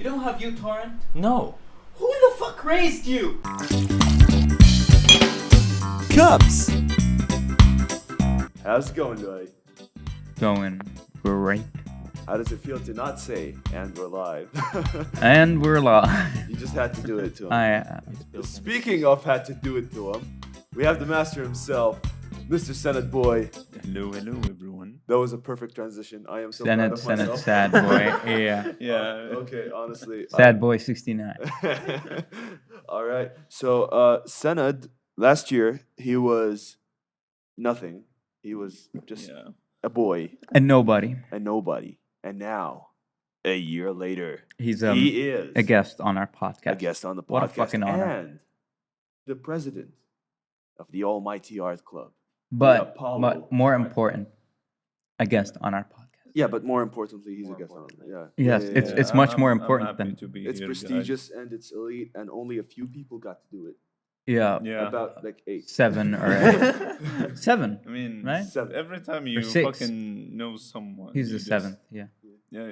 don't have uTorrent? No. Who the fuck raised you? Cups! How's it going, Loai? Going great. How does it feel to not say, and we're live? And we're live. You just had to do it to him. Speaking of had to do it to him, we have the master himself, Mr. Senate Boy. Hello, everyone. That was a perfect transition. I am so proud of Senate, myself. sad boy. Yeah. Yeah. Okay, honestly. Sad boy 69. All right. So, Senad, last year, he was nothing. He was just a boy. And nobody. And nobody. And now, a year later, He's he is a guest on our podcast. a guest on the podcast. What a fucking honor. And the president of the Almighty Art Club. But more Art important, a guest on our podcast. Yeah, but more importantly, he's a guest on it. Yeah. Yes, Yeah, yeah, it's yeah. much more I'm important happy than to be It's here, prestigious and it's elite, and only a few people got to do it. yeah, Yeah. About like 8. 7 or 8. 7. I mean, Right? every time you 6. fucking know someone, He's you the just- 7th. Yeah. Yeah,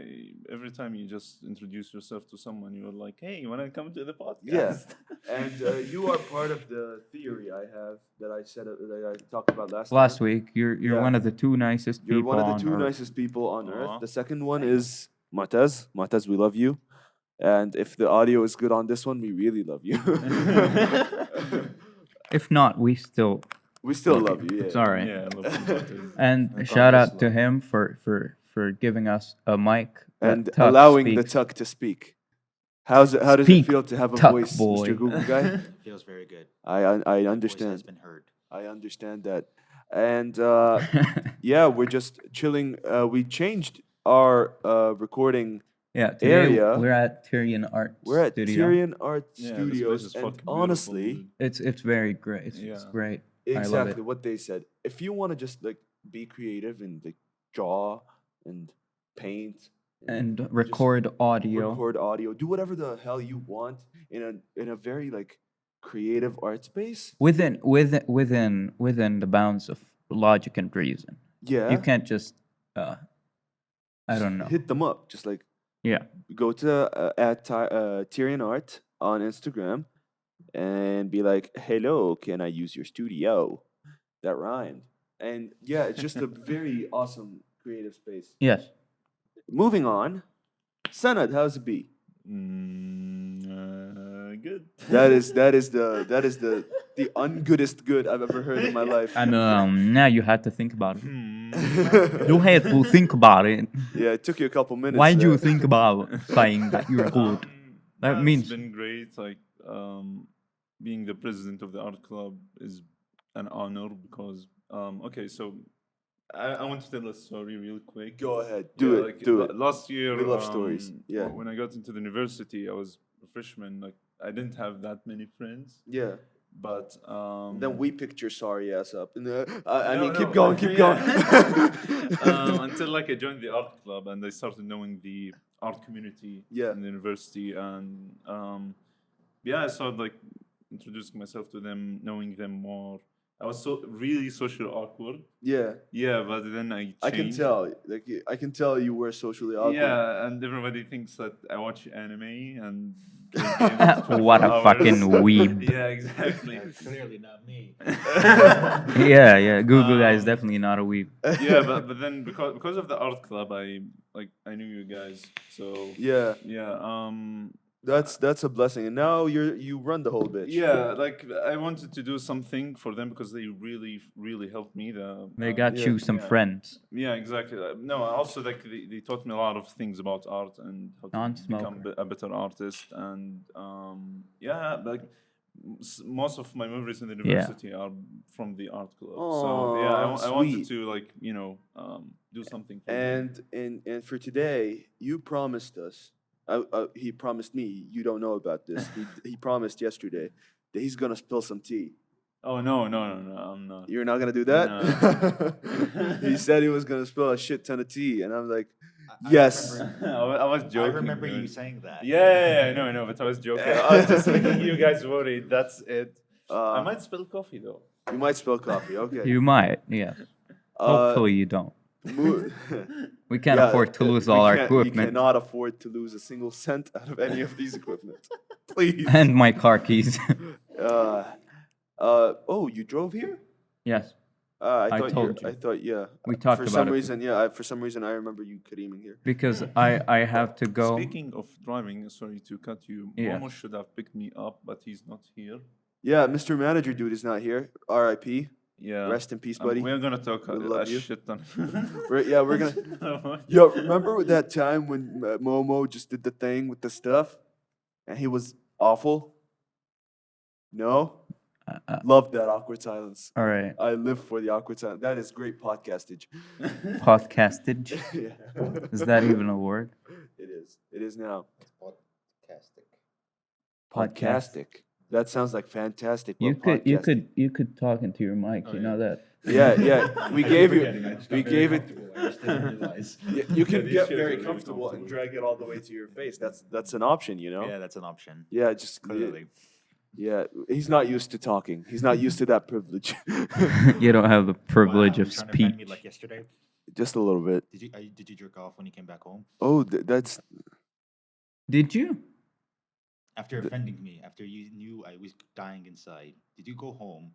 every time you just introduce yourself to someone, you're like, "Hey, you wanna come to the podcast?" Yeah. And you are part of the theory I have that I said that I talked about Last time. week, you're Yeah. one of the 2 nicest You're people one of the on 2 earth. nicest people on Aw. earth. The second one is Martez. Martez, we love you. And if the audio is good on this one, we really love you. If not, we still We still love you. Yeah. It's all right. Yeah, I love you. And I shout promise out to love. him for giving us a mic that And Tuck allowing the speaks. Tuck to speak. How does Speak, it feel to have a Tuck voice, boy. Mr. Google guy? Feels very good. I Voice has understand. been heard. I understand that. And yeah, we're just chilling. We changed our recording. Yeah, today area. we're at Tyrian Arts. We're at studio. Tyrian Arts Yeah, this place Studios, is and fucking beautiful, honestly, dude. It's very great. It's Yeah. great. I love exactly it. what they said. If you want to just like be creative and like draw and paint And just record audio. record audio, do whatever the hell you want in a very like creative art space. Within the bounds of logic and reason. Yeah, You can't just I don't know. hit them up. Just like Yeah. go to at Tyrian Art on Instagram and be like, "Hello, can I use your studio?" That rhymed. And yeah, it's just a very awesome creative space. Yes. Moving on, Sanad, how's it be? Good. That is the ungoodest good I've ever heard in my life. And now you had to think about it. Hmm. You had to think about it. Yeah, it took you a couple minutes. Why do you there. think about saying that you're good? That Yeah, means- it's been great. Like being the president of the art club is an honor because okay, so I want to tell a story real quick. Go ahead, Yeah, do it, like, do it. Last year, We love stories. Yeah. When I got into the university, I was a freshman. Like I didn't have that many friends, Yeah. but Then we picked your sorry ass up. And, I mean, No, keep no, going, keep yeah. going. Until like I joined the art club and I started knowing the art community Yeah. in the university, and yeah, I started like introducing myself to them, knowing them more. I was so really social awkward. Yeah, Yeah, but then I changed. I can tell. Like, I can tell you were socially awkward. Yeah, and everybody thinks that I watch anime and play games for What a 4 fucking hours. weeb. Yeah, exactly. Clearly not me. Yeah. Google guy is definitely not a weeb. Yeah, but then because of the art club, I knew you guys. So Yeah, yeah, that's a blessing. And now you run the whole bitch. yeah, like I wanted to do something for them because they really helped me. They got Yeah. you some Yeah. friends. Yeah, exactly. No, also like they taught me a lot of things about art and how to Non-smoker. become a better artist. And yeah, like most of my memories in the university are from the art club. So yeah, I wanted sweet. to like do something. For them. And for today, you promised us. He promised me. You don't know about this. He promised yesterday that he's gonna spill some tea. Oh no, I'm not. You're not gonna do that. He said he was gonna spill a shit ton of tea, and I'm like, yes. I was joking. I remember you dude. saying that. Yeah, I know, but I was joking. I was just making you guys worried. That's it. I Uh, might spill coffee though. you might spill coffee. Okay. You might, yeah. Uh, Hopefully you don't. mo- We can't Yeah, afford to lose we all our can't- We equipment cannot afford to lose a single cent out of any of these equipment. Please. and my car keys. Oh, you drove here? Yes, I I thought told you. I thought yeah. we talked For about some it reason, yeah. For some reason, I remember you Kareeming here. because I have to go. Speaking of driving, sorry to cut you. Yes. Momo should have picked me up, but he's not here. Yeah, Mr. Manager dude is not here. R.I.P. Yeah. Rest in peace, buddy. We're gonna talk We a love you. shit ton. We're gonna. Yo, remember that time when Momo just did the thing with the stuff, and he was awful? No. Love that awkward silence. All right, I live for the awkward silence. That is great podcastage. podcastage. Yeah. Is that even a word? It is. It is now. Podcastic. Podcastic. That sounds like fantastic. You but podcasting. you could talk into your mic. Oh, you yeah. know that. Yeah. We gave you. We gave it. I just didn't realize. You can these get chairs very are really comfortable and comfortable. drag it all the way to your face. That's an option, you know. Yeah, that's an option. Yeah, just Clearly. Yeah, he's not used to talking. He's not used to that privilege. You don't have the privilege Wow, of you trying to offend me speech. like yesterday? Just a little bit. Did you jerk off when you came back home? Oh, that's Did you? After offending me, after you knew I was dying inside, did you go home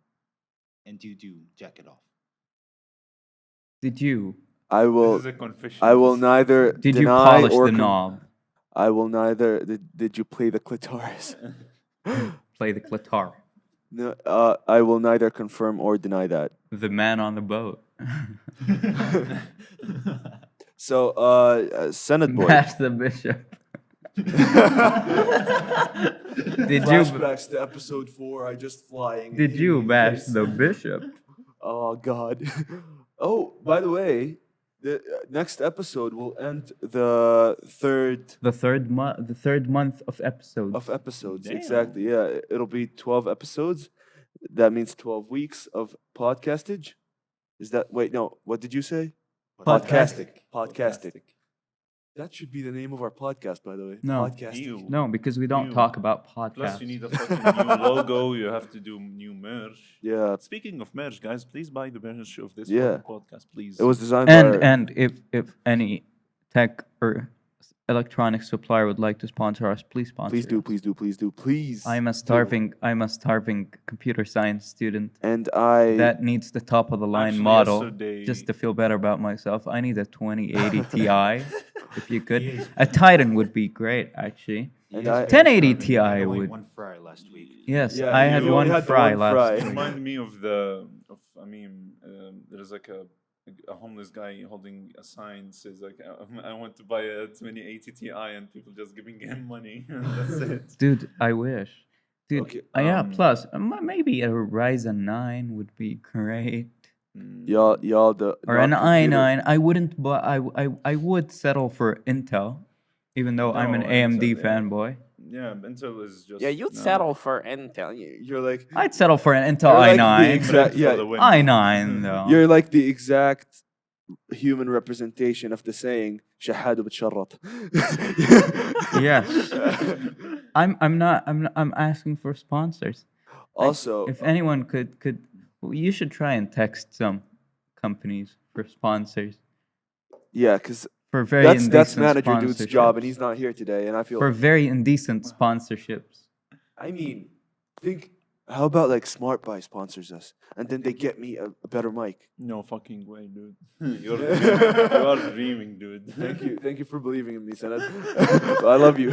and did you jack it off? Did you? I will. This is a confession. I will neither Did you deny polish or the knob? I will neither. Did you play the clitoris? Play the clitar. No. I will neither confirm or deny that. The man on the boat. So, Senate boy. Bash the bishop. Did you? Flashbacks to episode 4. I just flying. Did you bash the bishop? Oh God. Oh, by the way, the next episode will end the third The third month of episodes. of episodes. Damn. Exactly. Yeah, it'll be 12 episodes. That means 12 weeks of podcastage. Is that wait? No. What did you say? Podcastic. That should be the name of our podcast, by the way. No. Podcastic. Ew. No, because we don't Ew. talk about podcasts. Plus, you need a fucking new logo. You have to do new merch. Yeah. Speaking of merch, guys, please buy the merch of this Yeah. fucking podcast, please. It was designed by. and if any tech or electronic supplier would like to sponsor us, please sponsor. Please do. us. Please do. Please do. Please. I'm a starving computer science student And I. that needs the top of the line Actually, model yesterday- just to feel better about myself. I need a 2080 Ti. If you could, He is- a Titan would be great actually. And I- 1080 I Ti had only would. one fry last week. Yes, Yeah, I had you one only had the fry one last fry. It week. reminded me of I mean, there's like a homeless guy holding a sign says like I want to buy a 2080 Ti and people just giving him money. That's it. Dude, I wish. Dude, Okay, yeah. um, Plus, maybe a Ryzen 9 would be great, y'all the. or an non-computer- i9. I wouldn't, but I would settle for Intel, even though I'm an No, AMD Intel, yeah. fanboy. Yeah, Intel is just. Yeah, you'd no. settle for Intel. You're like. I'd settle for an Intel You're like the i9. exact- For yeah, the win. i9 though. You're like the exact human representation of the saying "شحاد بتشرط." Yes. I'm asking for sponsors. Also, If anyone could, you should try and text some companies for sponsors yeah, because for very that's indecent manager dude's job, and sponsorships. he's not here today. And I feel, For very indecent sponsorships. I mean, think how about like Smart Buy sponsors us, and then they get me a better mic. No fucking way, dude. You are dreaming, dude. Thank you for believing in me, Sanad. I love you.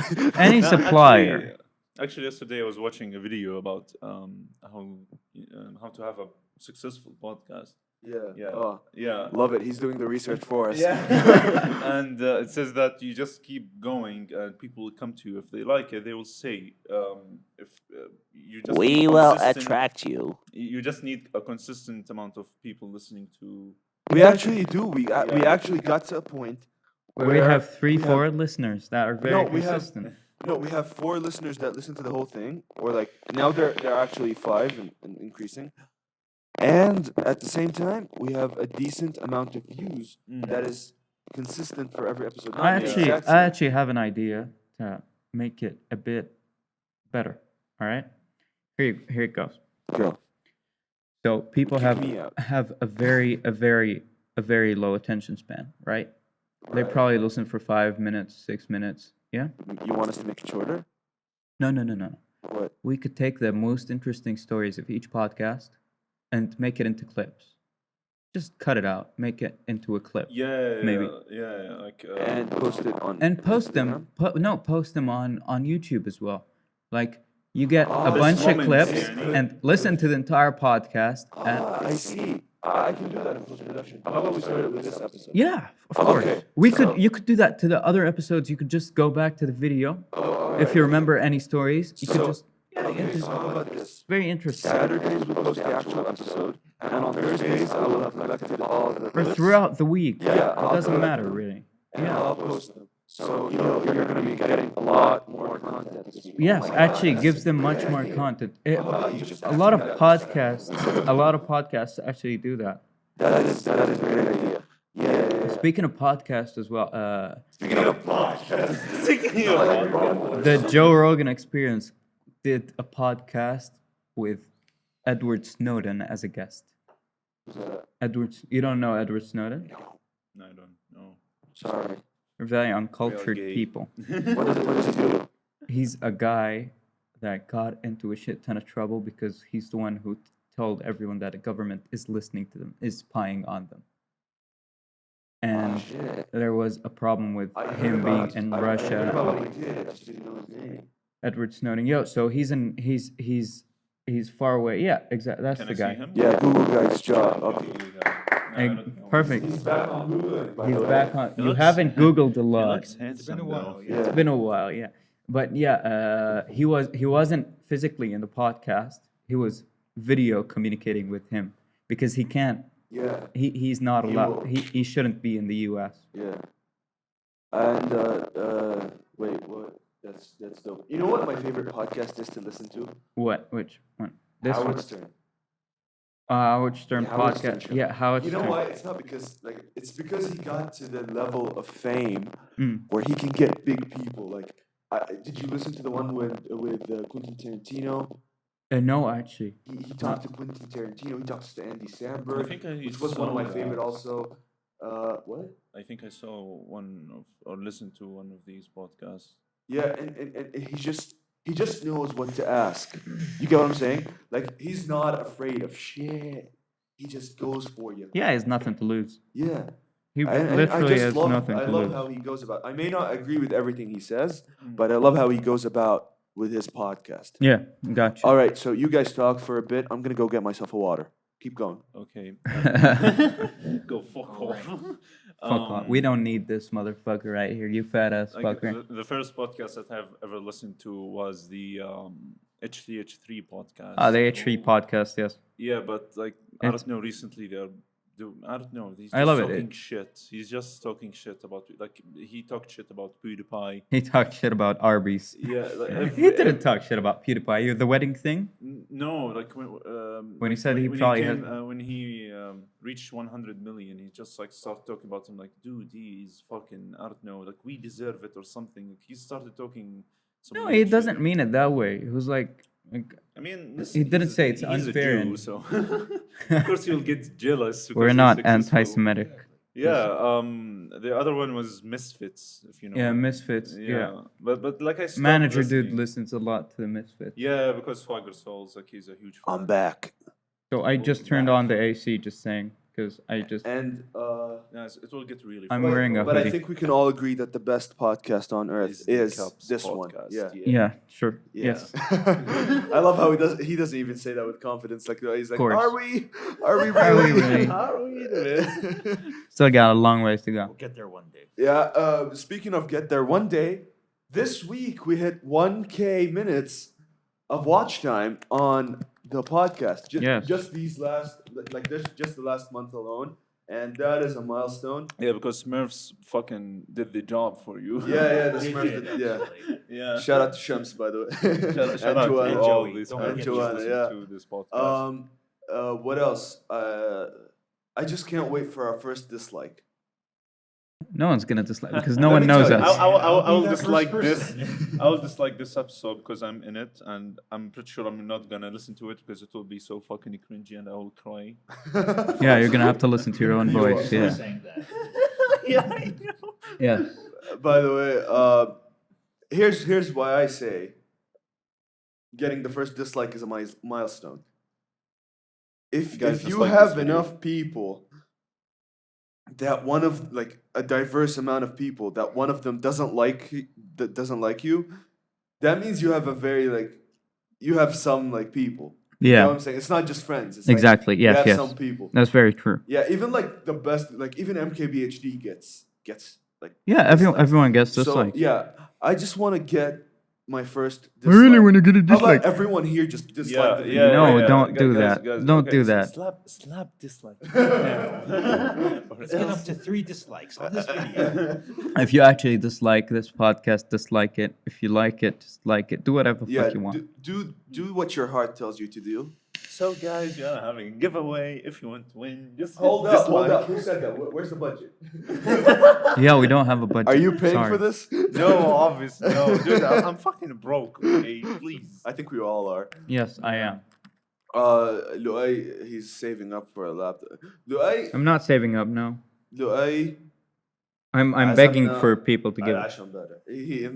Any supplier. Actually, yesterday I was watching a video about how to have a successful podcast. Yeah. Yeah. Oh, Yeah. love it. He's doing the research for us. And it says that you just keep going and people will come to you. If they like it, they will say, if you just need consistent- you. You just need a consistent amount of people listening to. We actually do. We actually got to a point We where have we have- 4 listeners that are very No, we have- consistent. No, we have 4 listeners that listen to the whole thing, or like now they're actually 5 and increasing. And at the same time, we have a decent amount of views that is consistent for every episode. Not I the actually, exact I same. actually have an idea to make it a bit better. All right, here it goes. Go. So people Kick me out. have a very low attention span, right? They Right. probably listen for 5 minutes, 6 minutes. Yeah? You want us to make it shorter? No. What? We could take the most interesting stories of each podcast and make it into clips. Just cut it out, make it into a clip. Yeah, Maybe. like And post it on. And post Instagram? them. Post them on YouTube as well. Like you get Oh, a this bunch of moment, clips yeah. and listen to the entire podcast. And I see. I can do that in post production. How about we start it with this episode? yeah, of course. Okay, You could do that to the other episodes. You could just go back to the video. If you remember any stories, you could just Okay, so how about this? very interesting. Saturdays we post the actual episode, and on Thursdays I will have collected all the Or clips, throughout the week. Yeah, It I'll doesn't collect matter them. really. and Yeah. I'll post them. So you're gonna be getting a lot more content this week. Yes, actually it gives them much more content. A lot of podcasts actually do that. That is a great idea. Yeah. Speaking of podcasts as well, Speaking of podcasts, the Joe Rogan Experience did a podcast with Edward Snowden as a guest. You don't know Edward Snowden? No, I don't know. sorry. They're very uncultured gay. people. What does he do? He's a guy that got into a shit ton of trouble because he's the one who told everyone that the government is listening to them, is spying on them. And Shit. there was a problem with him being in I heard Russia. about what he did. I just didn't know his name. Edward Snowden. Yo, so he's far away. Yeah, exactly. That's Can the I guy. see him? Yeah, Google guy's job. Okay. Perfect. He's back on Google. by He's the way. back on. He You looks- haven't Googled a He lot. looks handsome, a while, though. yeah. It's been a while, yeah. But yeah, he wasn't physically in the podcast. He was video communicating with him because he can't. Yeah, He's not He allowed. will. He shouldn't be in the U.S. yeah. And wait, what? That's dope. You know what my favorite podcast is to listen to? What? Which one? This one? Howard Stern. Howard Stern The Howard Stern podcast. show. Yeah, Howard You know Stern. why? It's not because it's because he got to the level of fame Mm. where he can get big people. Like, did you listen to the one with Quentin Tarantino? No, actually. He talked to Quentin Tarantino. He talks to Andy I Samberg, think I which was one of my saw favorite. that. Also, what? I think I saw one of or listened to one of these podcasts. Yeah, and he just knows what to ask. You get what I'm saying? Like, he's not afraid of shit. He just goes for you. Yeah, he has nothing to lose. Yeah. He I literally just has love, nothing I to love lose. how he goes about. I may not agree with everything he says, Mm. but I love how he goes about with his podcast. Yeah, got you. All right, so you guys talk for a bit. I'm gonna go get myself a water. Keep going. Okay. Go fuck off. Fuck off. We don't need this motherfucker right here. You fat ass Like, fucker. the first podcast that I've ever listened to was the H3H3 podcast. The H3 podcast, yes. Yeah, but like I It's- don't know. Recently, I don't know. He's I just love it. talking shit. He's just talking shit about he talked shit about PewDiePie. He talked shit about Arby's. Yeah, like, He didn't talk shit about PewDiePie. The wedding thing? No, like When he said he probably had- when he reached 100 million, he just like started talking about him like, dude, he's fucking I don't know, like we deserve it or something. Like, he started talking. Some No, weird he shit. doesn't mean it that way. He was like I mean, He didn't say it's he's unfair A Jew, and- so of course he'll get jealous. because we're he's not successful. anti-Semitic. Yeah, the other one was Misfits, if you know. Yeah, Misfits. Yeah. But like I stopped Manager dude listening. listens a lot to the Misfits. Yeah, because Swagger Souls, like he's a huge fan. I'm back. So I just turned on the AC, just saying, because I just And Yes, it will get really. I'm fun. wearing a but I hoodie. think we can all agree that the best podcast on earth the is Cups this one. podcast, Yeah. yeah, sure, Yeah. yes. I love how he doesn't even say that with confidence. Like he's like, Course. are we really? Are we really? Are we? Still got a long ways to go. We'll get there one day. Yeah. Speaking of get there one day, this week we hit 1K minutes of watch time on the podcast. Yes. Just these last, like this, just the last month alone, and that is a milestone. Yeah, because Smurfs fucking did the job for you. Yeah, the They Smurfs did, did, yeah. actually. yeah. Shout out to Shams, by the way. Shout And out to Joanna. all Joey. these Don't people forget who Joanna, listen yeah. to this podcast. What else? I just can't wait for our first dislike. No one's gonna dislike because no Let one me knows tell you. us. I'll be that dislike first this. person. I'll dislike this episode because I'm in it, and I'm pretty sure I'm not gonna listen to it because it will be so fucking cringy, and I will cry. Yeah, you're gonna have to listen to your own You are. voice. You're Yeah. saying that. Yeah, I know. Yes. By the way, here's why I say getting the first dislike is a milestone. If you dislike have this video. enough people that one of like a diverse amount of people that one of them doesn't like you, that means you have a very like you have some like people. You know what Yeah. I'm saying? It's not just friends. It's Exactly. Like, you Yes. have Yes. some people. That's very true. Yeah, even like the best, like even MKBHD gets like. Yeah. Everyone. dislikes. Everyone gets So dislikes. yeah, I just want to get my first. I really dislike. want to get a How about dislike. everyone here just dislike the video? Yeah, No, yeah, don't gu- do guys, that. guys, Don't okay, do that. Slap dislike. Let's get up to 3 dislikes on this video. If you actually dislike this podcast, dislike it. If you like it, just like it. Do whatever the Yeah, fuck you want. do what your heart tells you to do. So guys, we are having a giveaway. If you want to win, just Hold hit up, hold dislike. up. Who said that? Where's the budget? Yeah, we don't have a budget. Are you paying Sorry. for this? No, obviously, no, dude. I'm fucking broke. Okay, please. I think we all are. Yes, I am. Loai, he's saving up for a laptop. Loai, I'm not saving up. No, Loai. I'm As begging I'm for not- people to give. عشان better.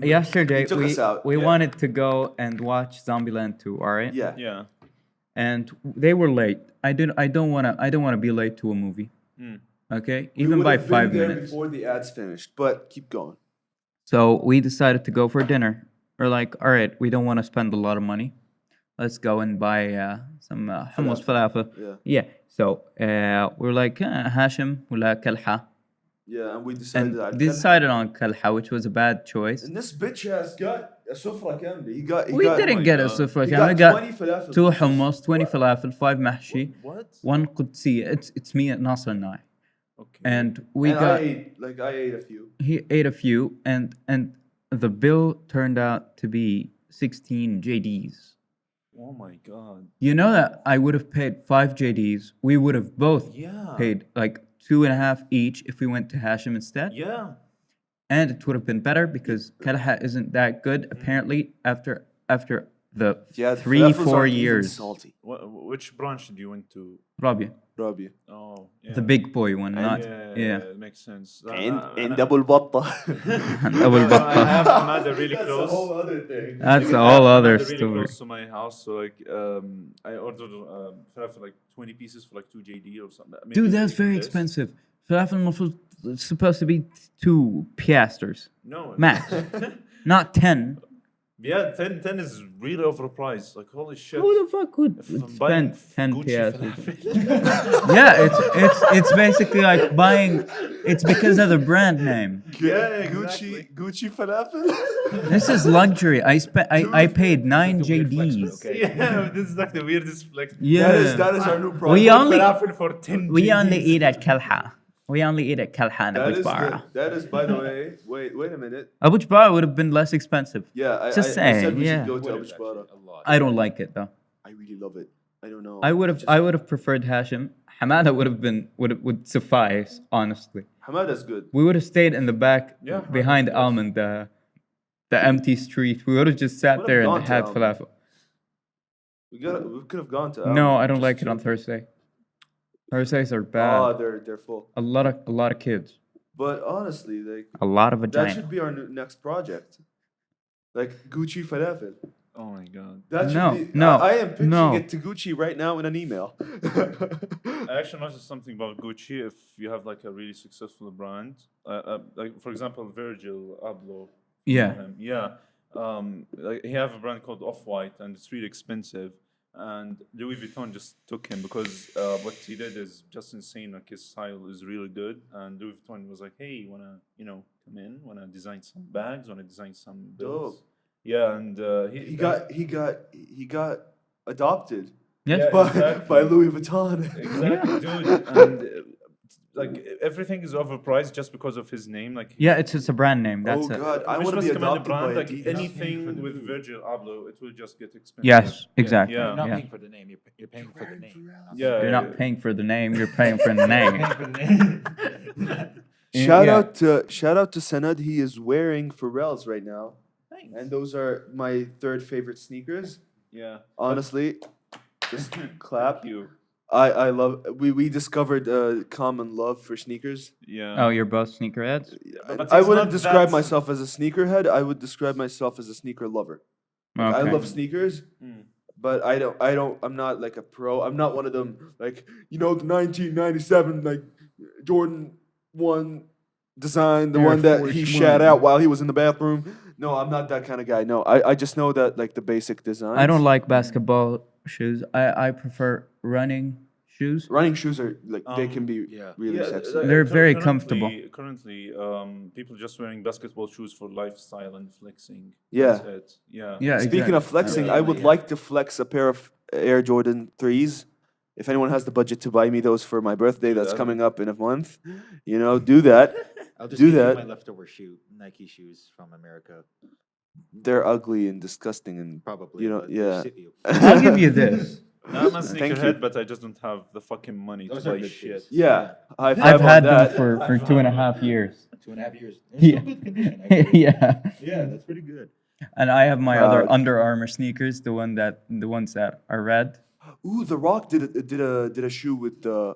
Yesterday he took us out. we Yeah. wanted to go and watch Zombieland 2. All right. Yeah. Yeah. And they were late. I don't wanna be late to a movie. Mm. Okay, We even would by have been 5 there minutes. before the ads finished, but keep going. So we decided to go for dinner. We're like, all right, we don't want to spend a lot of money. Let's go and buy some hummus falafel. Yeah. Yeah. So we're like, Hashim ولا كلحة. Yeah, and we decided And that. decided on kalha, which was a bad choice. And this bitch has got a sufra كاملة. He got. We didn't my get a God. sufra. He We got got 20 falafel. 2 hummus, 20 falafel, 5 mahshi, What? 1 qudsi. It's me and Nasser and I. Okay. And we And got I ate a few. he ate a few, and the bill turned out to be 16 JDs. Oh my god. You know that I would have paid 5 JDs. We would have both Yeah. paid like 2.5 each if we went to Hashim instead. Yeah. And it would have been better because Kalha isn't that good apparently after the Yeah, the 3-4 falafels aren't even years. salty. Which branch did you went to? Rabia, Rabia. Oh, yeah. the big boy one, And- not Yeah, it makes sense. And double batta. Double I batta. have Hamada really That's a close. whole other thing. That's Like, a I have whole other Hamada really story. close to my house, so like I ordered falafel like 20 pieces for like 2 JD or something. Maybe Dude, that's very less. expensive. Falafel المفروض it's supposed to be 2 piasters No. max, not 10. Yeah, 10 is really overpriced. Like holy shit. Who the fuck would If I'm buying spend 10 Gucci piasters? falafel. Yeah, it's basically like buying. It's because of the brand name. Yeah, exactly. Gucci falafel. This is luxury. I paid 9 That's a weird flex, man, JDs. okay? Yeah, this is like the weirdest flex. Yeah. That is our new product. We only Falafel for 10 we only JDs. eat at Kalha. We only eat at Kalha and That Abu is, Jbara. that is, by the way, wait a minute. Abu Jbara would have been less expensive. Yeah, I Just said saying, we yeah. should go to Would Abu have Shbara. actually a lot. I don't like it though. I really love it. I don't know. I would have preferred Hashim. Hamada would suffice, honestly. Hamada's good. We would have stayed in the back Yeah, behind yes. Alman, the empty street. We would have just sat Would've there gone and to had Alman. falafel. We could have gone to. No, Alman. I don't Just like it on joking. Thursday. Thursdays are bad. Oh, they're full. A lot of kids. But honestly, like A lot of that vagina. should be our next project. Like Gucci falafel. Oh my god. That should No, be, no, I am pitching no. it to Gucci right now in an email. I actually noticed something about Gucci. If you have like a really successful brand, like for example, Virgil Abloh. Yeah. Yeah. Like he have a brand called Off-White, and it's really expensive. And Louis Vuitton just took him because what he did is just insane. Like his style is really good, and Louis Vuitton was like, "Hey, wanna come in? Wanna design some bags? Wanna design some bills?" Dope. Yeah, and he got adopted Yes. Yeah, by exactly. Louis Vuitton. Exactly, dude. And like everything is overpriced just because of his name. Like Yeah, it's a brand name. That's Oh it. God, I Which want to was be command adopted brand, by like Adidas. anything with Virgil Abloh, it will just get expensive. Yes, exactly. Yeah. You're not Yeah. paying for the name. You're paying for the name. Yeah, You're not paying for the name. You're paying for the name. Paying for the name. Shout Yeah. out to Sanad. He is wearing Pharrell's right now, Thanks. and those are my third favorite sneakers. Yeah. Honestly, just clap. Thank you. I love. We discovered common love for sneakers. Yeah. Oh, you're both sneakerheads? But I he's wouldn't not describe that- myself as a sneakerhead. I would describe myself as a sneaker lover. Like, I Okay. love sneakers, Mm. but I'm not like a pro. I'm not one of them like, the 1997 like Jordan 1 design, the Air one that Force he shat One. out while he was in the bathroom. No, I'm not that kind of guy. No, I just know that like the basic design. I don't like basketball shoes. I prefer running shoes. Running shoes are like they can be yeah. really sexy. They're very comfortable. Currently, people just wearing basketball shoes for lifestyle and flexing. Yeah. That's it. Yeah. Yeah. Speaking of exactly. flexing, Yeah, I would yeah. like to flex a pair of Air Jordan 3s. If anyone has the budget to buy me those for my birthday that's that. coming up in a month, do that. I'll just Do give you that. my leftover Nike shoes from America, They're ugly and disgusting and probably. know, but yeah. I'll give you this. I'm a Thank you. sneakerhead, but I just don't have the fucking money Those to are buy good shit. shoes. Yeah, high five I've on had them that. for 2.5 years. 2.5 years. Yeah. Still good condition, actually. Yeah. Yeah, that's pretty good. And I have my other Proud. Under Armour sneakers, the ones that are red. Ooh, The Rock did a shoe with the.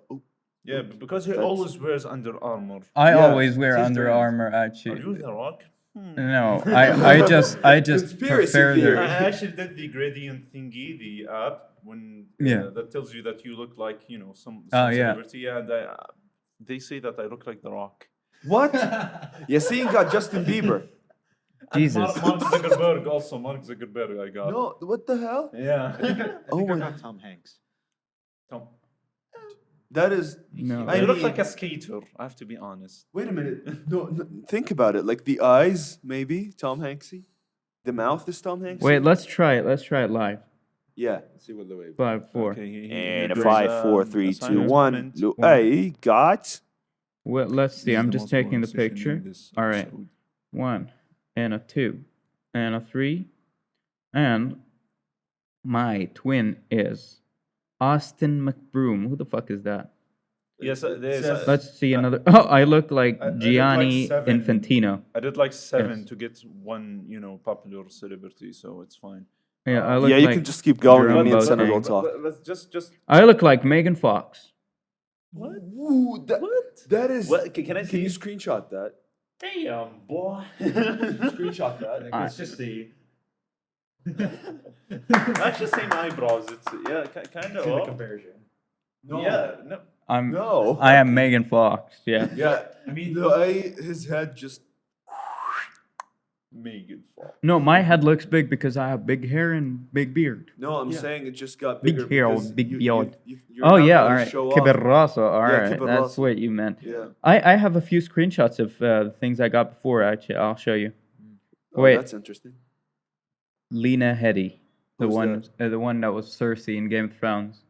Yeah, because he That's- always wears Under Armour. I Yeah, always wear it's his Under brand. Armour Are actually. you The Rock? No, I just Conspiracy prefer I theory. their. actually did the gradient thingy, the app, when Yeah. that tells you that you look like some Oh, yeah. celebrity. Yeah, and they say that I look like The Rock. What? Yassine got Justin Bieber. And Jesus. Mark Zuckerberg also. Mark Zuckerberg, I got. No, what the hell? Yeah. I Oh think I my- got Tom Hanks. Tom, That is. No. I you look mean- like a skater. I have to be honest. Wait a minute. No, think about it. Like the eyes, maybe Tom Hanksy. The mouth is Tom Hanksy. Wait, let's try it. Let's try it live. Yeah. Let's see what Loai. 5, 4. Okay, And a there's, 5, 4, 3, 2, 1. assignment. Loai got. Well, let's see. This is I'm the just most taking the boring session in picture. this All right. episode. 1 and a 2 and a 3, and my twin is Austin McBroom. Who the fuck is that? Yes, there's. Let's see another. Oh, I look like I look like Gianni 7. Infantino. I did like 7 Yes. to get one, popular celebrity, so it's fine. Yeah, I look Yeah, you like can just keep going. Jerome Me and Senna Boateng. will talk. Let's just. I look like Megan Fox. What? Ooh, that is. What? Can I Can see? you screenshot that? Damn, boy. Screenshot that. Let's just see. Actually, same eyebrows. It's kind See the of. comparison. No. Yeah, no. No. I am Megan Fox. Yeah. Yeah. I mean, His head just. Megan Fox. No, my head looks big because I have big hair and big beard. No, I'm Yeah. saying it just got Big bigger. hair, because big you- beard. you're Oh not yeah, gonna all right. show off. Kiberraso. All Yeah, right, that's Kiberraso. what you meant. Yeah. I have a few screenshots of things I got before. Actually, I'll show you. Oh, Wait. that's interesting. Lena Headey, Who's the one that was Cersei in Game of Thrones.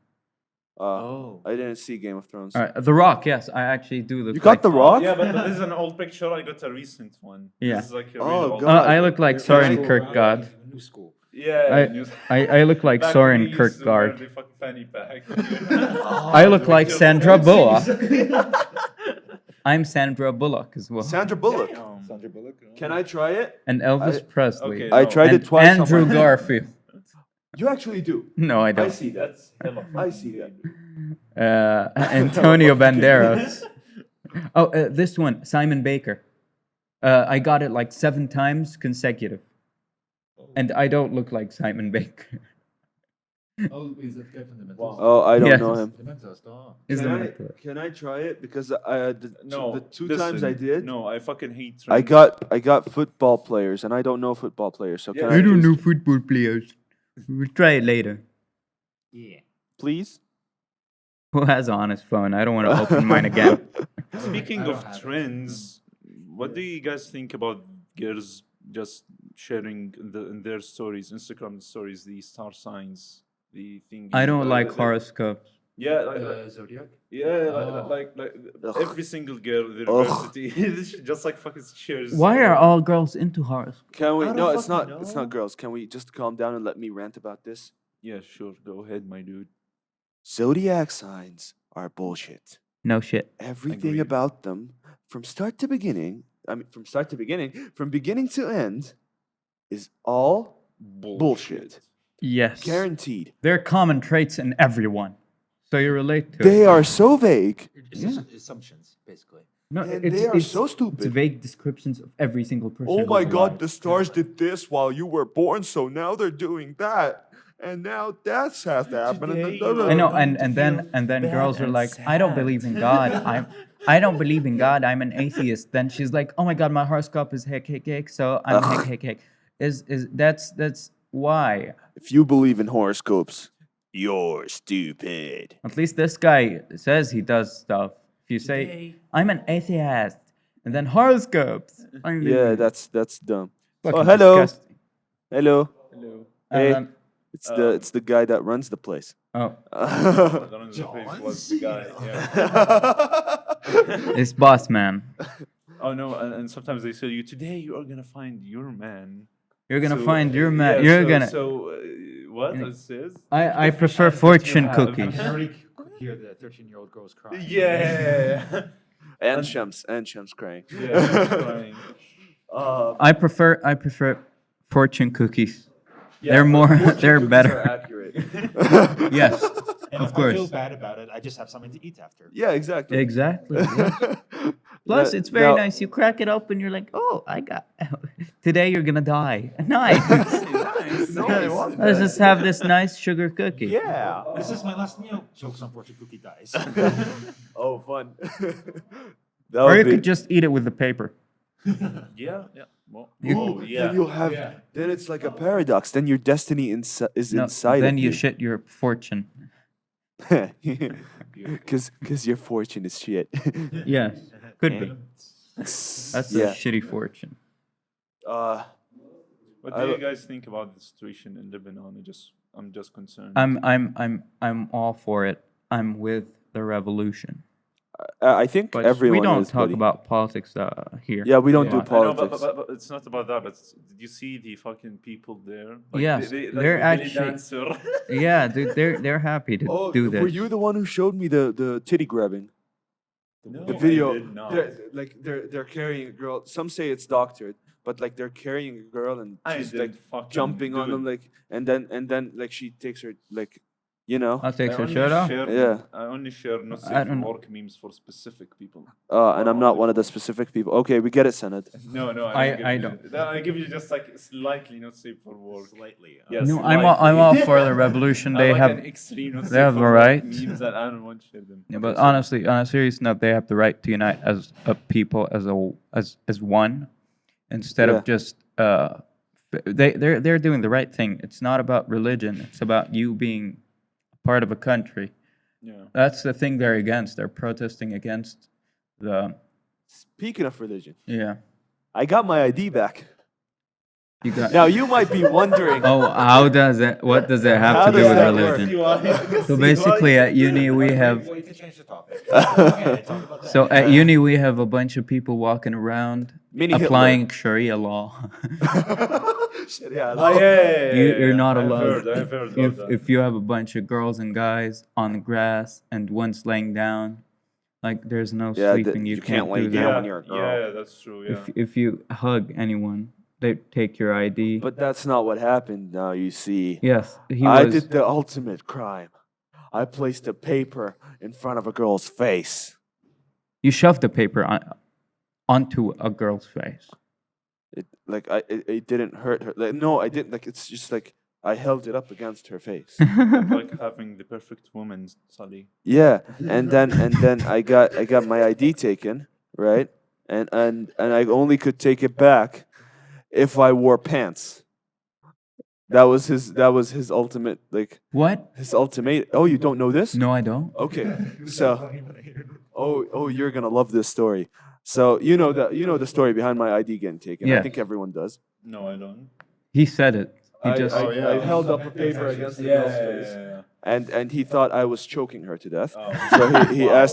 oh. I didn't see Game of Thrones. All right, The Rock. Yes, I actually do look. You got like, The Rock? Yeah, but this is an old picture. I got a recent one. Yeah. This is like a Oh, really old God. I look like You're Soren right. Kierkegaard. New school. Yeah. I look like Back when Soren we used to wear Kierkegaard. the fucking fanny pack. I look like Sandra Bullock. I'm Sandra Bullock as well. Sandra Bullock. Damn. Sandra Bullock. Can I try it? And Elvis Presley. Okay, I no. tried And it twice. on Andrew my- Garfield. You actually do. No, I I don't. see that. That's hella fun. I see that. Antonio Banderas. Oh, this one, Simon Baker. I got it like 7 times consecutive. And I don't look like Simon Baker. Oh, is that guy from the Mentos? Oh, I don't Yes. know him. The Mentos, stop. Is Can the I, Mentor. can I try it? Because No. the two times I listen, did, No, I fucking hate. I trends. got football players, and I don't know football players. So can Yeah. I I don't please- know football players. We'll try it later. Yeah. Please? Who has on his phone? I don't want to open mine again. Speaking I don't of have it. trends, what do you guys think about girls just sharing in their stories, Instagram stories, the star signs, the thing? I don't like horoscopes. Yeah, Zodiac? yeah, Oh. like Ugh. every single girl in the Ugh. university just like fucking shares. Why are all girls into horoscopes? Can we? I don't No, it's not. fucking It's know. not girls. Can we just calm down and let me rant about this? Yeah, sure. Go ahead, my dude. Zodiac signs are bullshit. No shit. Everything Agreed. about them, from start to beginning. From beginning to end, is all bullshit. Yes. Guaranteed. There are common traits in everyone. So you relate to They it. are so vague. It's Yeah. just assumptions, basically. No, And it's, they are it's, so it's stupid. vague descriptions of every single person. Oh my who's God, alive. the stars did this while you were born, so now they're doing that, and now that's has to happen. And Today then, you I know, going to and feel then bad girls are and like, I don't believe in God. sad." I don't believe in God. I'm an atheist. Then she's like, oh my God, my horoscope is hick hick hick. So I'm hick hick hick. Is that's why? if you believe in horoscopes, you're stupid. At least this guy says he does stuff. If you say Today- I'm an atheist, and then horoscopes. Yeah, that's dumb. fucking Oh, hello, disgusting. hello. Hello. And Hey, then- it's the guy that runs the place. oh, I don't know the face was the guy. Yeah. it's boss man. Oh no, and sometimes they say you today you are gonna find your man. You're gonna So, find your yeah, man. You're so, gonna. So what you know, it says? I the prefer chance that you fortune have. I cookies. can already hear the 13-year-old girls crying. Yeah. and Shem's crying. Yeah, she's crying. I prefer fortune cookies. Yeah, They're more. Fortune They're cookies better. are accurate. Yes. And Of if I feel course. bad about it, I just have something to eat after. Yeah, exactly. Exactly. yeah. Plus, it's very Now- nice. You crack it open, you're like, oh, I got. Today you're gonna die. Nice. Nice. Let's just have this nice sugar cookie. Yeah. This is my last meal. Choke some fortune cookie dies. Oh, fun. That Or would you be- could just eat it with the paper. Yeah, yeah. Well, You- oh, yeah. Then you'll have. Then it's like a paradox. Then your destiny is No, inside. then of you shit your fortune. Because your fortune is shit. Yes, could be. That's That's a shitty fortune. Uh, What I do you lo- guys think about the situation in Lebanon? I'm just concerned. I'm all for it. I'm with the revolution. I think But everyone we don't is, talk buddy. about politics here. Yeah, we don't Yeah, do I know, politics. but it's not about that. But did you see the fucking people there? Yes, like they're the belly actually- dancer. Yeah, dude, they're happy to Oh, do this. were you the one who showed me the titty grabbing? No, The I video. did not. They're carrying a girl. Some say it's doctored, but like they're carrying a girl and I she's didn't like fucking jumping do on them it. like and then like she takes her like you know I'll take I her only shirt off. share- Yeah. I only share not I safe for don't know. work memes for specific people. and I'm not one of the specific people. Okay, we get it, Sanad. No, no, I give don't. You, no, I give you just like slightly not safe for work. Slightly. Yes, No, I'm all for the revolution. I They like have. an extreme not they safe have for the work right. memes that I don't want to share them. Yeah, Okay, but so- honestly, on a serious note, they have the right to unite as a people, as one, instead Yeah. of just they're doing the right thing. It's not about religion. It's about you being part of a country. yeah. That's the thing they're against. They're protesting against the Speaking of religion, yeah. I got my ID back. You got. Now you might be wondering. Oh, how does it? What does it have How to do does with that religion? So basically, at uni we have. We can change the topic. Okay, talk about that. So at uni we have a bunch of people walking around Mini Hitler. applying Sharia law. Shit, yeah, Oh, yeah, You're not I've allowed. heard, I've heard about that. If you have a bunch of girls and guys on the grass and one's laying down, like there's no Yeah, sleeping. You can't lay do down that. when you're a girl. Yeah, that's true. Yeah. If you hug anyone, they take your ID. But that's not what happened. Now you see. Yes, he I was. did the ultimate crime. I placed a paper in front of a girl's face. You shoved the paper onto a girl's face. It didn't hurt her. Like, no, I didn't. Like it's just like I held it up against her face. Like having the perfect woman, Sully. Yeah, and then I got my ID taken, right? And I only could take it back if I wore pants. That was his ultimate What? his ultimate. Oh, you don't know this? No, I don't. Okay. So you're going to love this story. So you know the story behind my ID getting taken. I Yes. think everyone does. No, I don't. He said it. He I, just. I, Oh, yeah. I held up a paper against the girl's face. And he thought I was choking her to death. Oh. So he Wow.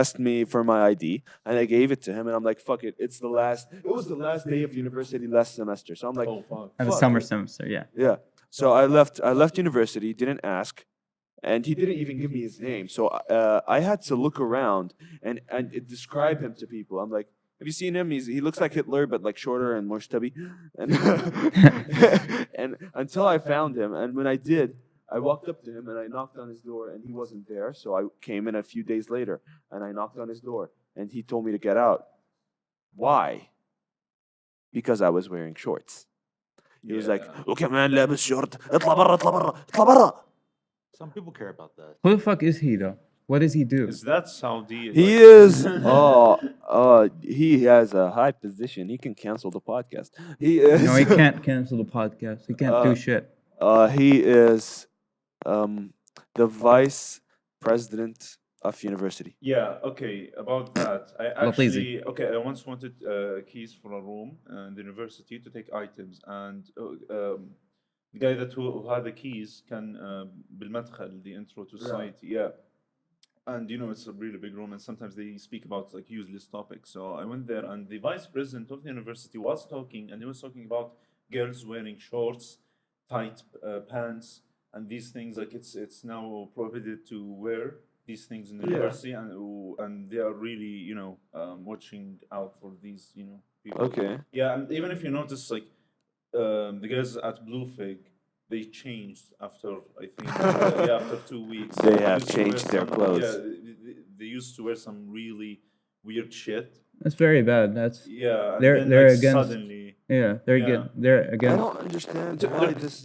asked me for my ID, and I gave it to him, and I'm like, "Fuck it, it was the last day of university last semester." So I'm like, Oh fuck. At the fuck summer it. semester, yeah. "Yeah." So I left university, didn't ask, and he didn't even give me his name. So I had to look around and describe him to people. I'm like, "Have you seen him? He looks like Hitler, but like shorter and more stubby." And and until I found him, and when I did, I walked up to him and I knocked on his door and he wasn't there. So I came in a few days later and I knocked on his door and he told me to get out. Why? Because I was wearing shorts. He was like, "Okay, man, لابس شورت. اطلع برا, اطلع برا, اطلع برا." Some people care about that. Who the fuck is he though? What does he do? Is that Saudi? He like- is. He has a high position. He can cancel the podcast. He is. No, he can't cancel the podcast. He can't do shit. He is the vice president of university. Yeah, okay, about that. I Lateezy. I once wanted keys for a room in the university to take items, and the guy who had the keys can بالمدخل, the intro to society, yeah. And it's a really big room, and sometimes they speak about like useless topics. So I went there, and the vice president of the university was talking, and he was talking about girls wearing shorts, tight pants, and these things. Like it's now prohibited to wear these things in the university, and they are really watching out for these people. Okay. Yeah, and even if you notice, like the guys at Blue Fig, they changed after I think after 2 weeks. They have used to wear changed their some- clothes. Yeah, they used to wear some really weird shit. That's very bad. That's Yeah, and They're- then, they're like, against- suddenly. yeah. They're Yeah. again. They're I against don't understand why this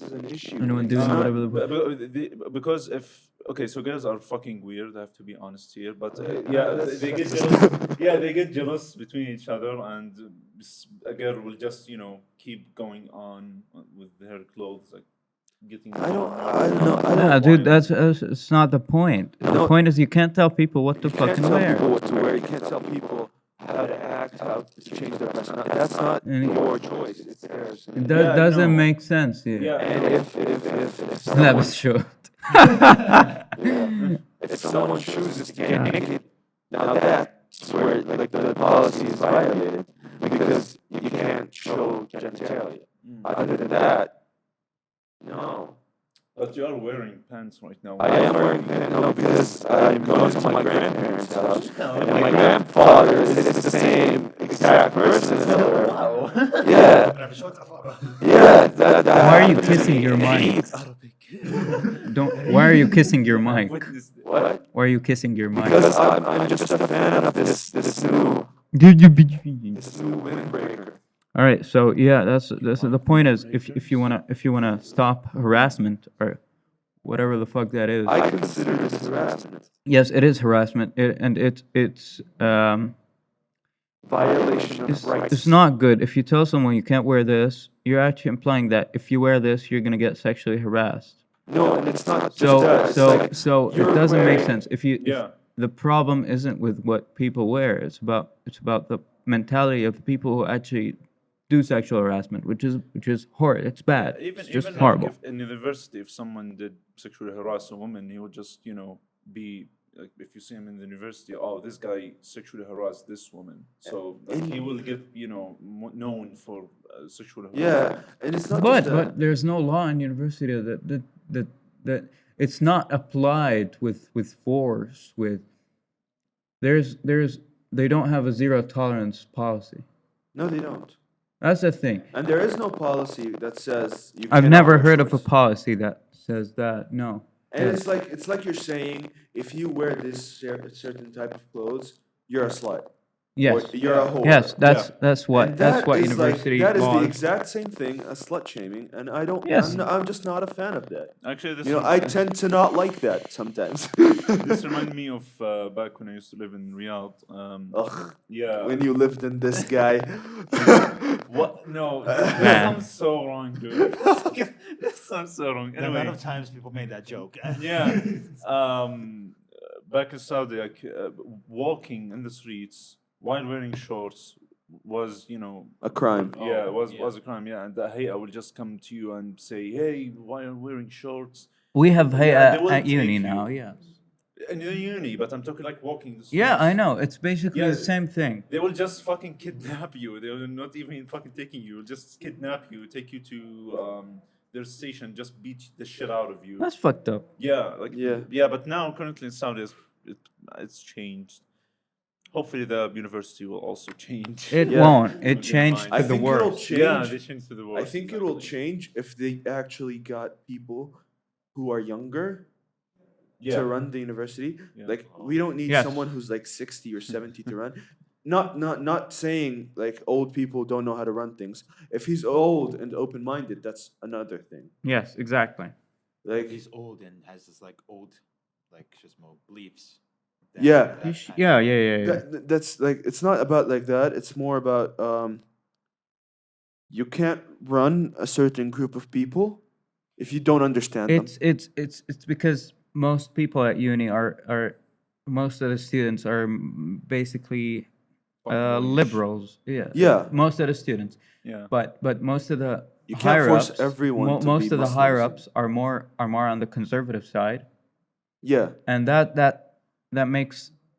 is an issue. anyone Like, doing it's not- whatever the fuck. Because if okay, so girls are fucking weird. I have to be honest here, but that's- they get that's- jealous. Yeah, they get jealous between each other, and a girl will just keep going on with her clothes, like getting. I don't know. I Nah, don't dude, that's it's not the point. No. The point is you can't tell people what to You can't fucking tell wear. people what to wear. You can't tell people how to act, how to change their personality. That's not Any- your choice. It's theirs. It Yeah, doesn't no. make sense. Yeah. Yeah, And if That someone, was short. if someone chooses to get naked, now that's where like the policy is violated because you can't show genitalia. Other than that, no. but you are wearing pants right now. I am wearing pants because I'm going to my grandparents' house, and my grandfather is the same exact person as her. Wow. Yeah, yeah. Why are you kissing your mic? Don't. Why are you kissing your mic? What? Why are you kissing your mic? Because I'm just a fan of this new windbreaker. All right, so yeah, that's the point is if you wanna stop harassment or whatever the fuck that is. I consider this harassment, Yes, it is harassment, and it's violation of rights. it's not good. If you tell someone you can't wear this, you're actually implying that if you wear this, you're gonna get sexually harassed. No, and it's not just So that. It's like so it you're doesn't make wearing- sense. If Yeah. the problem isn't with what people wear, it's about the mentality of the people who actually do sexual harassment, which is horrid. It's bad. It's just Even horrible. If in university, if someone did sexually harass a woman, he would just be like, if you see him in the university, oh, this guy sexually harassed this woman, so like, he will get known for sexual harassment. Yeah, and it's not But just that. there's no law in university that it's not applied with force. They don't have a zero tolerance policy. No, they don't. That's the thing. And there is no policy that says you. I've cannot never wear heard of a shorts. policy that says that. No. And it's like you're saying if you wear this certain type of clothes, you're a slut. Yes. Or you're a whore. Yes. That's what And that's that what is like- university that is law. the exact same thing as slut shaming, and I don't. Yes. I'm just not a fan of that. Actually, this I tend to not like that sometimes. this reminds me of back when I used to live in Riyadh. Ugh, Yeah. when you lived in this guy. What? No, that Man. sounds so wrong, dude. That sounds so wrong. The amount Anyway, of times people made that joke. yeah. Back in Saudi, like walking in the streets while wearing shorts was, A crime. yeah, Oh, was a crime. Yeah, and hey, I will just come to you and say, hey, why are you wearing shorts? We have Yeah, they will at uni take now. you. Yes. In the uni, but I'm talking like walking the streets. Yeah, I know. It's basically Yeah. the same thing. They will just fucking kidnap you. They will not even fucking taking you. Just kidnap you, take you to their station, just beat the shit out of you. That's fucked up. Yeah, like Yeah. But now currently in Saudi, it's changed. Hopefully, the university will also change. It Yeah. won't. It Okay, changed fine. to I the think it'll worst. change. Yeah, they changed to the worst. I think it'll change if they actually got people who are younger to run the university. Yeah. Like we don't need Yes. someone who's like 60 or 70 to run. Not saying like old people don't know how to run things. If he's old and open-minded, that's another thing. Yes, exactly. Like He's old and has this like old, like just more beliefs. Yeah. Yeah. that's like it's not about like that. It's more about you can't run a certain group of people if you don't understand them. It's because most people at uni are most of the students are basically liberals. Yeah. Yeah. Most of the students. Yeah. But most of the You can't higher force ups, everyone to most be of the Muslims. higher ups are more on the conservative side, Yeah. and that makes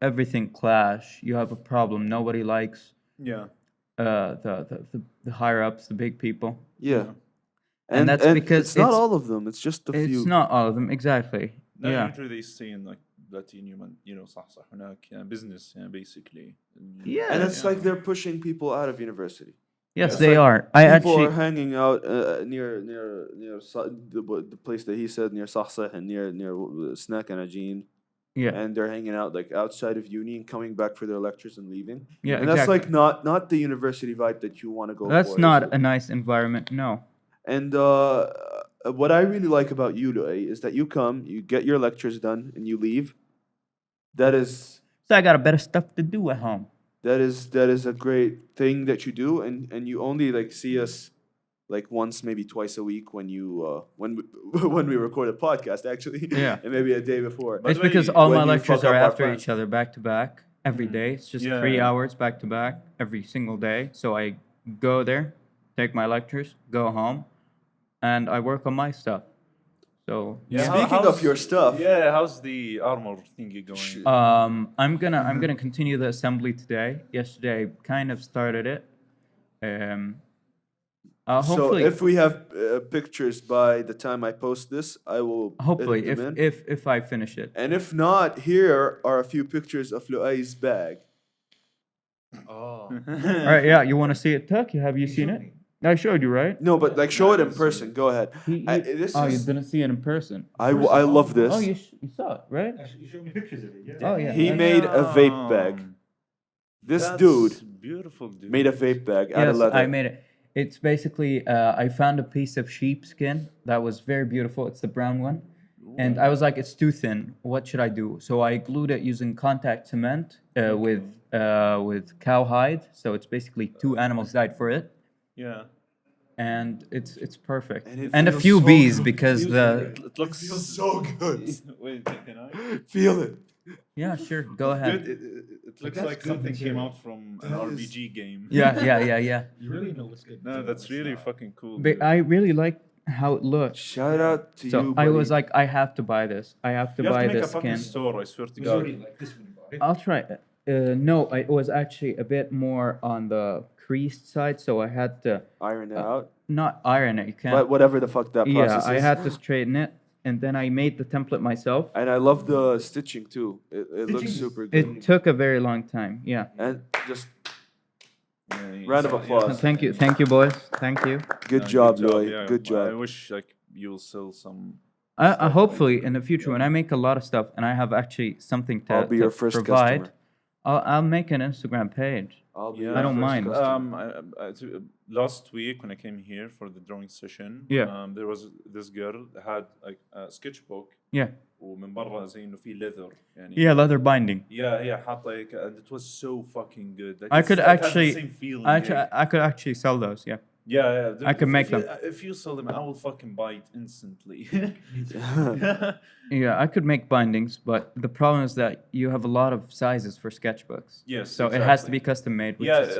everything clash. You have a problem. Nobody likes Yeah. the higher ups, the big people. Yeah. And that's because it's not it's- all of them. It's just a few. It's not all of them exactly. No, Yeah. usually they stay in like platinum and صح هناك business basically. Yeah. And it's like they're pushing people out of university. Yes, It's they like are. I People actually are hanging out near the place that he said near Sahsah and near Snack and Ajin. yeah. And they're hanging out like outside of uni and coming back for their lectures and leaving. Yeah, And that's like exactly. not the university vibe that you want to go That's for. not is it? a nice environment. No. And what I really like about you, Loai, is that you come, you get your lectures done, and you leave. That is So I got a better stuff to do at home. that is a great thing that you do, and you only like see us like once, maybe twice a week when you when we record a podcast, actually. Yeah. And maybe a day before. By It's the way, because all when my you lectures fuck are up our after plans. each other, back to back, every day. It's just Yeah. 3 hours back to back every single day. So I go there, take my lectures, go home, and I work on my stuff. So Speaking of your stuff, Yeah, how's the armor thingy going? I'm gonna continue the assembly today. Yesterday I kind of started it. Hopefully, so if we have pictures by the time I post this, I will hopefully edit them in. if I finish it. And if not, here are a few pictures of Loai's bag. Oh. All right, yeah, you want to see it, Tuck? Have you seen it? I showed you, right? No, but like show it in person. Go ahead. This Oh, you is, didn't see it in person. I love this. Oh, you saw it, right? You showed me pictures of it, yeah. Oh yeah. He made a vape bag. This dude Beautiful dude. made a vape bag out of Yes, leather. I made it. It's basically I found a piece of sheepskin that was very beautiful. It's the brown one, and I was like, it's too thin. What should I do? So I glued it using contact cement with cowhide. So it's basically 2 animals died for it, Yeah. and it's perfect. And it And a feels few so bees good. because It looks so good. Wait, can I? Feel it. yeah, sure, go ahead. Dude, it looks that's like good something came material. out from an That is- RPG game. Yeah. You really know what's good. No, that's really fucking cool. But dude. I really like how it looks. Shout out to So you. I was buddy. like, I have to buy this. I have to You have buy to make this a fucking skin. store, I swear to It was God. already like this when you bought it. I'll try it. No, it was actually a bit more on the creased side, so I had to iron it out. not iron it. You can't. But whatever the fuck that process yeah, I is. had to straighten it, and then I made the template myself. And I love the stitching too. It looks Stitching is- super good. It took a very long time. Yeah. And just Yeah, Round of yeah. applause. Thank you, boys. Thank you. good No, job, yeah. Loai. Good Well, I job. wish like you'll sell some. I hopefully in the future when I make a lot of stuff and I have actually something to, I'll be to your first provide, customer. I'll make an Instagram page. I'll be Yeah, your I don't first mind. customer. Last week when I came here for the drawing session, Yeah. there was this girl had like a sketchbook Yeah. ومن برا زي انه في leather يعني. Yeah, leather binding. Yeah, yeah, حاط like and it was so fucking good. Like, I it's- could it has actually- the same feeling. I could actually sell those. Yeah. Yeah, dude, I can make them. If you sell them, I will fucking buy it instantly. Yeah, I could make bindings, but the problem is that you have a lot of sizes for sketchbooks. Yes, So it has to exactly. be custom made. Which Yeah, is,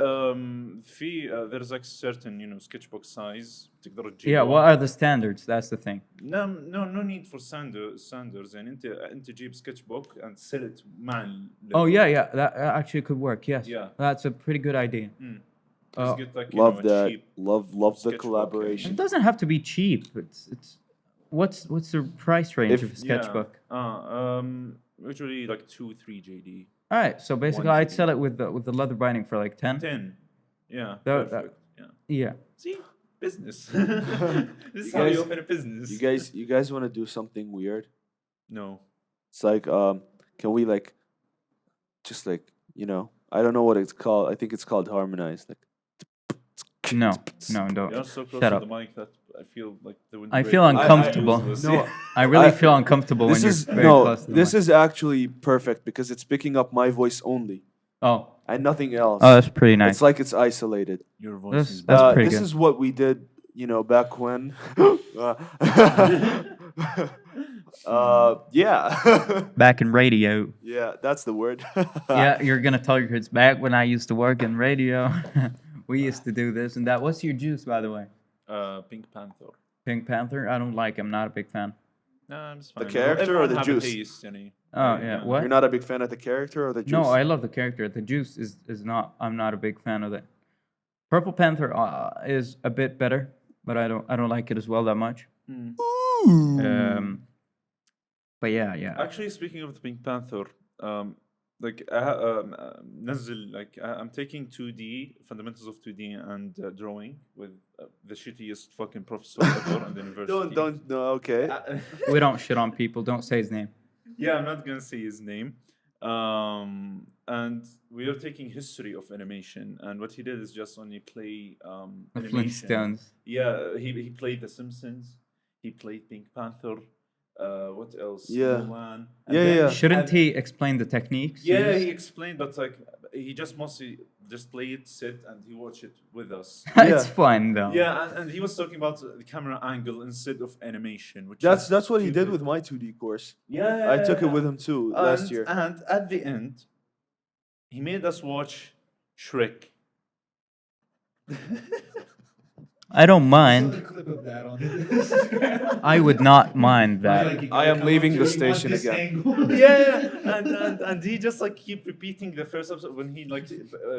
there's like certain sketchbook size تقدر yeah. تجيبه. What are the standards? That's the thing. No need for standards يعني انت تجيب sketchbook and sell it مع Oh yeah. That actually could work. Yes. Yeah. That's a pretty good idea. Just get like you Love know, a that. cheap. Love the sketchbook, collaboration. It doesn't have to be cheap. It's what's the price range of a sketchbook? Usually like 2-3 JD. All right. So basically, I'd JD. sell it with the leather binding for like 10. 10. Yeah. That- Perfect. Yeah. Yeah. See? business. This is how you guys- open a business. You guys want to do something weird? No. It's like, can we like, just like, I don't know what it's called. I think it's called harmonized. Like, No, don't. You're so close Shut to up. the mic that I feel like the wind I break feel would be uncomfortable. useless. No, I really I- feel uncomfortable this when is you're very close to the this mic. is actually perfect because it's picking up my voice only Oh, and nothing else. oh, that's pretty nice. It's like it's isolated. Your voice That's- is that's bad. pretty This good. is what we did, back when. Yeah. Back in radio. Yeah, that's the word. Yeah, you're gonna tell your kids back when I used to work in radio. We used to do this and that. What's your juice, by the way? Pink Panther. Pink Panther? I don't like. I'm not a big fan. Nah, it's The fine. character or Everyone the have juice? A taste, يعني. Oh yeah, what? You're not a big fan of the character or the juice? No, I love the character. The juice is not. I'm not a big fan of it. Purple Panther is a bit better, but I don't like it as well that much. But yeah. Actually, speaking of the Pink Panther, I'm taking 2D fundamentals of 2D and drawing with the shittiest fucking professor ever in the university. No, okay. We don't shit on people. Don't say his name. Yeah, I'm not gonna say his name. And we are taking history of animation, and what he did is just only play The animation. Flintstones. Yeah, he played The Simpsons. He played Pink Panther. What else? Yeah. Mulan. Yeah. Shouldn't he explain the techniques? Yeah, used? he explained, but like he just mostly just play it, sit, and he watch it with us. It's Yeah. fun though. Yeah, and he was talking about the camera angle instead of animation, which That's is that's what he did stupid. with my 2D course. Yeah, I took it with him too last year. And at the end, he made us watch Shrek. I don't A mind. clip of that on Instagram. I would not mind that. I am leaving the station again. Yeah, and he just like keep repeating the first episode when he like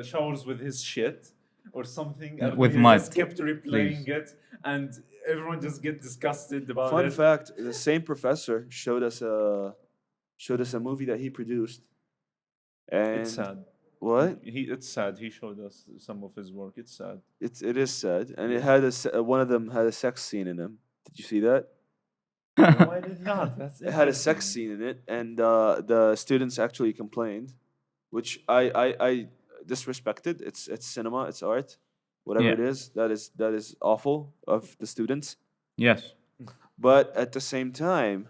showers with his shit or something. And With he mud, just kept replaying it, and everyone just get disgusted about Fun it. fact: the same professor showed us a movie that he produced. And It's sad. what? It's sad. He showed us some of his work. It's sad. It is sad, and it had one of them had a sex scene in him. Did you see that? No, I did not. That's It had a sex scene in it, and the students actually complained, which I disrespected. It's cinema, it's art, whatever Yeah. it is. That is awful of the students. Yes. But at the same time,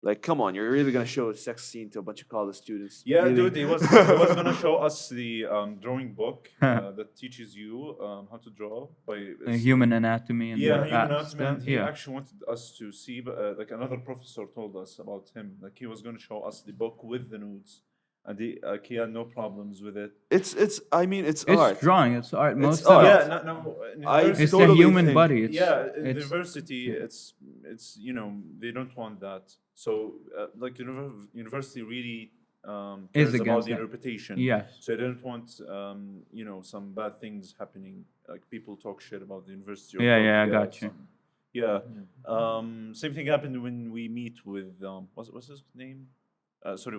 like, come on, you're really gonna show a sex scene to a bunch of college students? Yeah, Really? dude, he was gonna show us the drawing book that teaches you how to draw by Human anatomy and yeah, all human that anatomy. And stuff. he Yeah. actually wanted us to see, like another professor told us about him. Like he was gonna show us the book with the nudes, and he had no problems with it. It's. I mean, it's It's art. drawing. It's art. Most art. of Yeah, it. no. In I university- It's totally the human think- body. It's, yeah, in it's university, it's they don't want that. So like university really Is cares about against their that. reputation. yes. So they don't want some bad things happening, like people talk shit about the university. Yeah, yeah, I got you. Yeah. Same thing happened when we meet with what's his name? Sorry,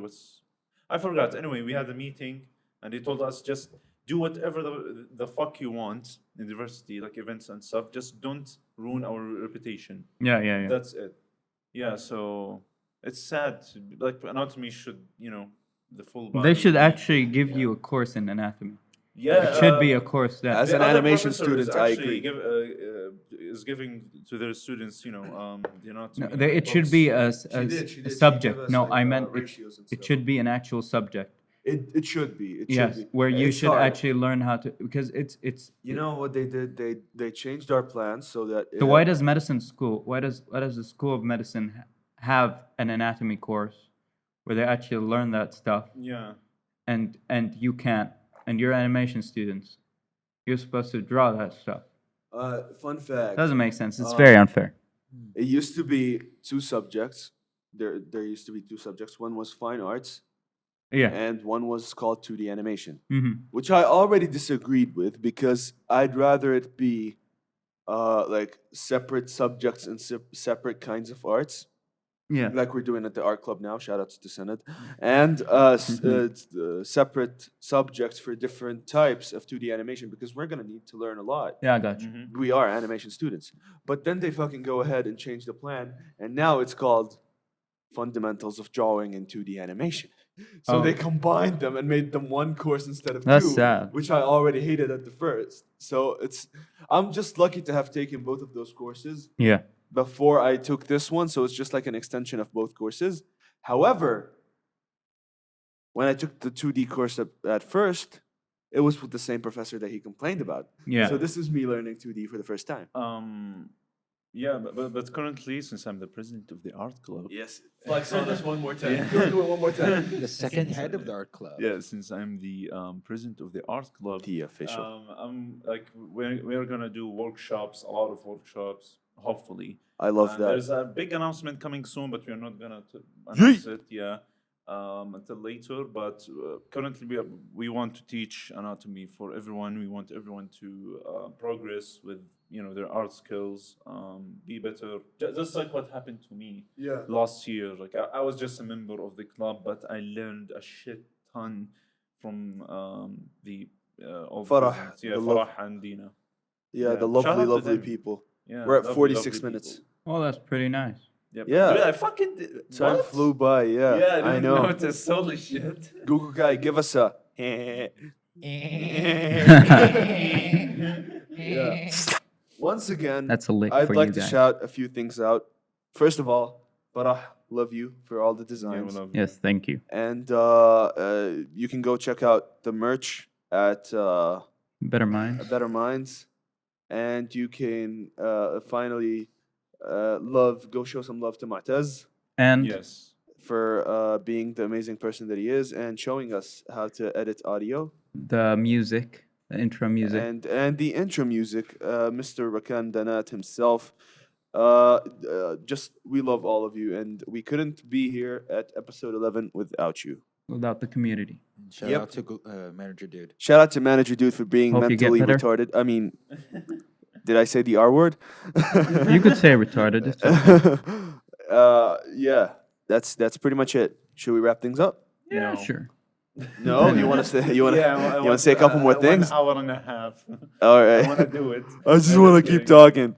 I forgot. Anyway, we had a meeting and they told us just do whatever the fuck you want in the university, like events and stuff. Just don't ruin our reputation. Yeah. That's it. Yeah, so it's sad. Like anatomy should, the full body. They should be- actually give you a course in anatomy. Yeah, It should be a course that. As the an other animation professor is student, I actually agree. is giving to their students, the anatomy. No, it should be a She did give subject. us, No, like, I meant ratios and it stuff. should be an actual subject. It should be. It Yes, should be. where you It's should hard. actually learn how to because it's. You know what they did? They changed our plans so that. So why does medicine school? Why does the school of medicine have an anatomy course where they actually learn that stuff Yeah. and you can't and you're animation students, you're supposed to draw that stuff. Fun fact. Doesn't make sense. It's Uh, very unfair. It used to be two subjects. There used to be two subjects. One was fine arts, Yeah. and one was called 2D animation, Mm-hmm. which I already disagreed with because I'd rather it be like separate subjects and separate kinds of arts. Yeah. like we're doing at the art club now. Shout outs to Senate, and separate subjects for different types of 2D animation because we're gonna need to learn a lot. Yeah, I got you. We are animation students, but then they fucking go ahead and change the plan, and now it's called Fundamentals of Drawing in 2D Animation. So they Oh. combined them and made them one course instead of That's two, sad. which I already hated at the first. So I'm just lucky to have taken both of those courses Yeah. before I took this one, so it's just like an extension of both courses. However, when I took the 2D course at first, it was with the same professor that he complained about. Yeah. So this is me learning 2D for the first time. Yeah, but currently, since I'm the president of the art club, Yes. Flex on us one more time. Yeah. Do it one more time. The second head of the art club. yeah, since I'm the president of the art club, The official. I'm like we're gonna do workshops, a lot of workshops, hopefully. I love that. There's a big announcement coming soon, but we're not gonna announce it. Yeah, until later. But currently, we want to teach anatomy for everyone. We want everyone to progress with their art skills, be better. Just like what happened to me Yeah. last year. Like I was just a member of the club, but I learned a shit ton from the old Farah, presidents. Yeah, the love- Farah and Dina. Yeah, the Shout out lovely, to lovely them. people. Yeah, We're at lovely, 46 lovely minutes. people. Oh, that's pretty nice. Yep. Yeah. Dude, I fucking did. Time What? flew by, yeah. Yeah, I I didn't know. notice. Holy shit. Google guy, give us a. Yeah. Once again, That's a lick I'd for like you to guys. shout a few things out. First of all, Farah, love you for all the Yeah, designs. we love Yes, thank you. And you can go check out the merch at Better minds. Better Minds. And you can finally go show some love to Mu'taz And Yes. for being the amazing person that he is and showing us how to edit audio. the music, the intro music. And the intro music, Mr. Rakan Al-Mdanat himself. Just we love all of you, and we couldn't be here at episode 11 without you. Without the community. Shout Yep. out to manager dude. Shout out to Manager Dude for being Hope you get mentally better. retarded. I mean, did I say the R word? You could say retarded. It's okay. Yeah, that's pretty much it. Should we wrap things up? Yeah, No. sure. No, you want to say you want to I you want to say a couple more things? 1 hour and a half. All I right. want to do it. I just I'm want to keep kidding. talking.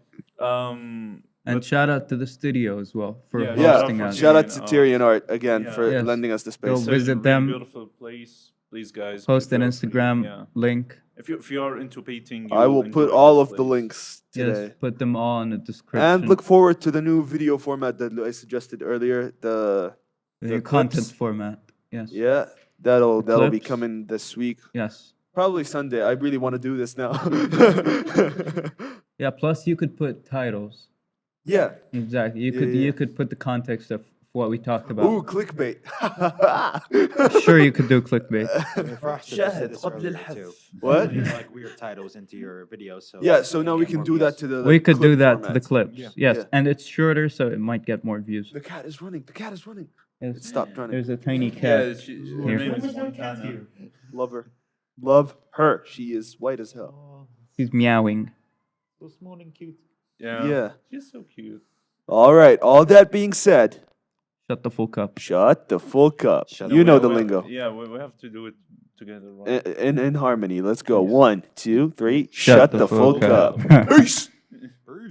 And shout out to the studio as well for Yeah, Yeah, hosting us. shout out to Tyrian Tyrian Art again Yeah. for Yes. lending us the Go space. Such a visit really them. Beautiful place. Please, guys. Post an feel free. Instagram Yeah. link. If you are into painting, I you'll will put enjoy all this of the place. links today. Yes, put them all in the description. And look forward to the new video format that I suggested earlier. The the the content clips. format. Yes. yeah, that'll be clips. coming this week. Yes. Probably Sunday. I really want to do this now. Yeah. Plus, you could put titles. Yeah. Exactly. Yeah, yeah. You could put the context of what we talked about. Ooh, clickbait. Sure, you could do clickbait. Shahid, What? Like weird titles into your videos. So Yeah, so now we get can more do that views. to the We could do clip that to the format. clips. Yeah. Yes, Yeah. and it's shorter, so it might get more views. The cat is running. The cat is running. Yes. It stopped running. There's a tiny Yeah, cat. her Here. name is Montana. Love her. Love her. She is white as hell. Oh, She's meowing. so small and cute. Yeah. Yeah. She's so cute. All right. All that being said, Shut the full cup. shut the full cup. Shut You up. know the lingo. Yeah, we have to do it together, right? In harmony. Let's go. Yes. 1, 2, 3. Shut the full cup. Peace.